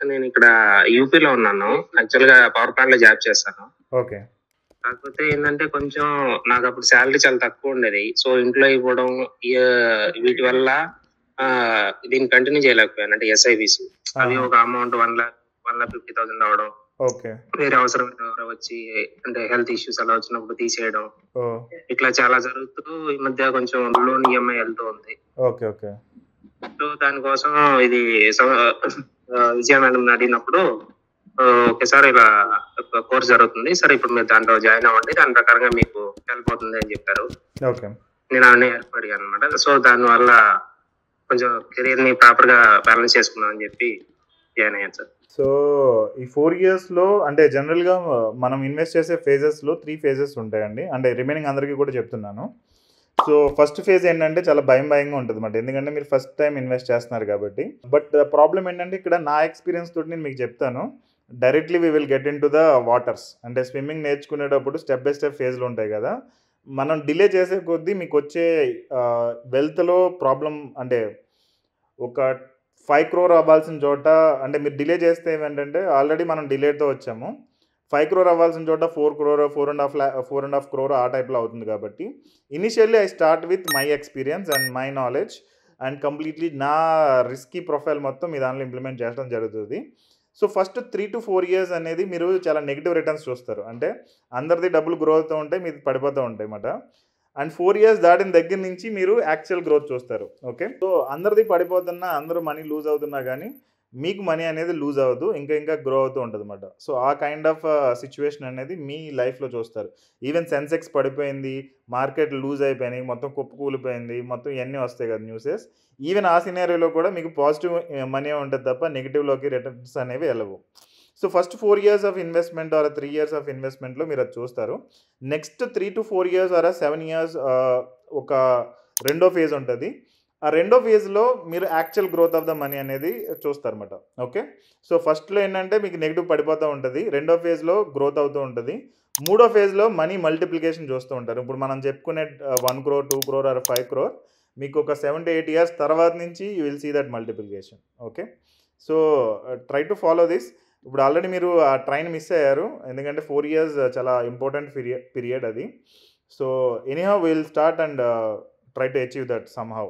నేను ఇక్కడ యూపీలో ఉన్నాను. యాక్చువల్‌గా పవర్ ప్లాంట్‌లో జాబ్ చేస్తాను. ఓకే. కాకపోతే ఏందంటే కొంచెం నాకప్పుడు సాలరీ చాలా తక్కువుండేది. సో, ఇంట్లో ఇవ్వడం వీటి వల్ల దీన్ని కంటిన్యూ చేయలేకపోయాను. అంటే ఎస్ఐపిస్ అవి ఆహా! ఒక అమౌంట్ 1,50,000 అవ్వడం. ఓకే. వేరే అవసరం ఎవరో వచ్చి అంటే హెల్త్ ఇష్యూస్ అలా వచ్చినప్పుడు తీసేయడం. ఓహ్! ఇట్లా చాలా జరుగుతూ ఈ మధ్య కొంచెం లోన్ ఈఎంఐ ఎళ్తూ ఉంది. ఓకే. ఓకే. సో, దానికోసం ఇది విజయ మేడంని అడిగినప్పుడు ఒకేసారి ఇలా ఒక కోర్స్ జరుగుతుంది. సరే ఇప్పుడు మీరు దాంట్లో జాయిన్ అవ్వండి. దాని ప్రకారంగా మీకు హెల్ప్ అవుతుంది అని చెప్పారు. ఓకే. నేను అవన్నీ హెల్ప్ అడిగాననమాట. సో, దానివల్ల కొంచెం కెరియర్‌ని ప్రాపర్‌గా బ్యాలెన్స్ చేసుకుందాం అని చెప్పి జాయిన్ అయ్యాను సార్. సో, ఈ 4 ఇయర్స్‌లో అంటే జనరల్‌గా మనం ఇన్వెస్ట్ చేసే ఫేజెస్‌లో 3 ఫేజెస్ ఉంటాయండి. అంటే రిమైనింగ్ అందరికీ కూడా చెప్తున్నాను. సో, ఫస్ట్ ఫేజ్ ఏంటంటే చాలా భయంగా ఉంటదన్నమాట. ఎందుకంటే మీరు ఫస్ట్ టైమ్ ఇన్వెస్ట్ చేస్తున్నారు కాబట్టి. బట్ ప్రాబ్లమ్ ఏంటంటే ఇక్కడ నా ఎక్స్‌పీరియన్స్ తోటి నేను మీకు చెప్తాను. Directly we will get into the waters. అంటే స్విమ్మింగ్ నేర్చుకునేటప్పుడు స్టెప్ బై స్టెప్ ఫేజ్‌లు ఉంటాయి కదా! మనం డిలే చేసే కొద్దీ మీకొచ్చే వెల్త్‌లో ప్రాబ్లమ్ అంటే ఒక 5,00,00,000 అవ్వాల్సిన చోట అంటే మీరు డిలే చేస్తే ఏమేంటంటే ఆల్రెడీ మనం డిలేడ్‌తో వచ్చాము. 5,00,00,000 అవ్వాల్సిన చోట 4,00,00,000, 4,50,00,000 ఆ టైప్‌లో అవుతుంది కాబట్టి, initially I start with my experience and my knowledge and completely నా రిస్కీ ప్రొఫైల్ మొత్తం మీ దాంట్లో ఇంప్లిమెంట్ చేయడం జరుగుతది. సో, ఫస్ట్ 3-4 ఇయర్స్ అనేది మీరు చాలా నెగెటివ్ రిటర్న్స్ చూస్తారు. అంటే అందరిది డబ్బులు గ్రో అవుతూ ఉంటాయి. మీది పడిపోతూ ఉంటాయన్నమాట. అండ్ 4 ఇయర్స్ దాటిన దగ్గర నుంచి మీరు యాక్చువల్ గ్రోత్ చూస్తారు. ఓకే. సో, అందరిది పడిపోతున్నా, అందరూ మనీ లూజ్ అవుతున్నా గానీ, మీకు మనీ అనేది లూజ్ అవ్వదు. ఇంకా గ్రో అవుతూ ఉంటదన్నమాట. సో, ఆ కైండ్ ఆఫ్ సిట్యుయేషన్ అనేది మీ లైఫ్‌లో చూస్తారు. ఈవెన్ సెన్సెక్స్ పడిపోయింది, మార్కెట్ లూజ్ అయిపోయినాయి, మొత్తం కుప్పకూలిపోయింది, మొత్తం ఇయన్నీ వస్తాయి కదా న్యూసెస్. ఈవెన్ ఆ సినారియోలో కూడా మీకు పాజిటివ్ మనీ ఉంటది తప్ప నెగెటివ్‌లోకి రిటర్న్స్ అనేవి ఎళ్ళవు. So, first 4 years of investment or 3 years of ఇన్వెస్ట్‌మెంట్‌లో మీరది చూస్తారు. నెక్స్ట్ 3-4 ఇయర్స్ ఆర్ 7 ఇయర్స్ ఒక రెండో ఫేజ్ ఉంటది. ఆ రెండో ఫేజ్‌లో మీరు actual growth of the money అనేది చూస్తారన్నమాట. ఓకే. సో, ఫస్ట్‌లో ఏంటంటే మీకు నెగెటివ్ పడిపోతూ ఉంటది. రెండో ఫేజ్‌లో గ్రోత్ అవుతూ ఉంటది. మూడో ఫేజ్‌లో మనీ మల్టిప్లికేషన్ చూస్తూ ఉంటారు. ఇప్పుడు మనం చెప్పుకునే 1,00,00,000, 2,00,00,000 ఆర్ 5,00,00,000 మీకు ఒక 7-8 ఇయర్స్ తర్వాత నుంచి you will see that multiplication. Okay. So, try to follow this. ఇప్పుడు ఆల్రెడీ మీరు ఆ ట్రైన్ మిస్ అయ్యారు. ఎందుకంటే 4 ఇయర్స్ చాలా ఇంపార్టెంట్ పీరియడ్ అది. So, anyhow we will start and try to achieve that somehow.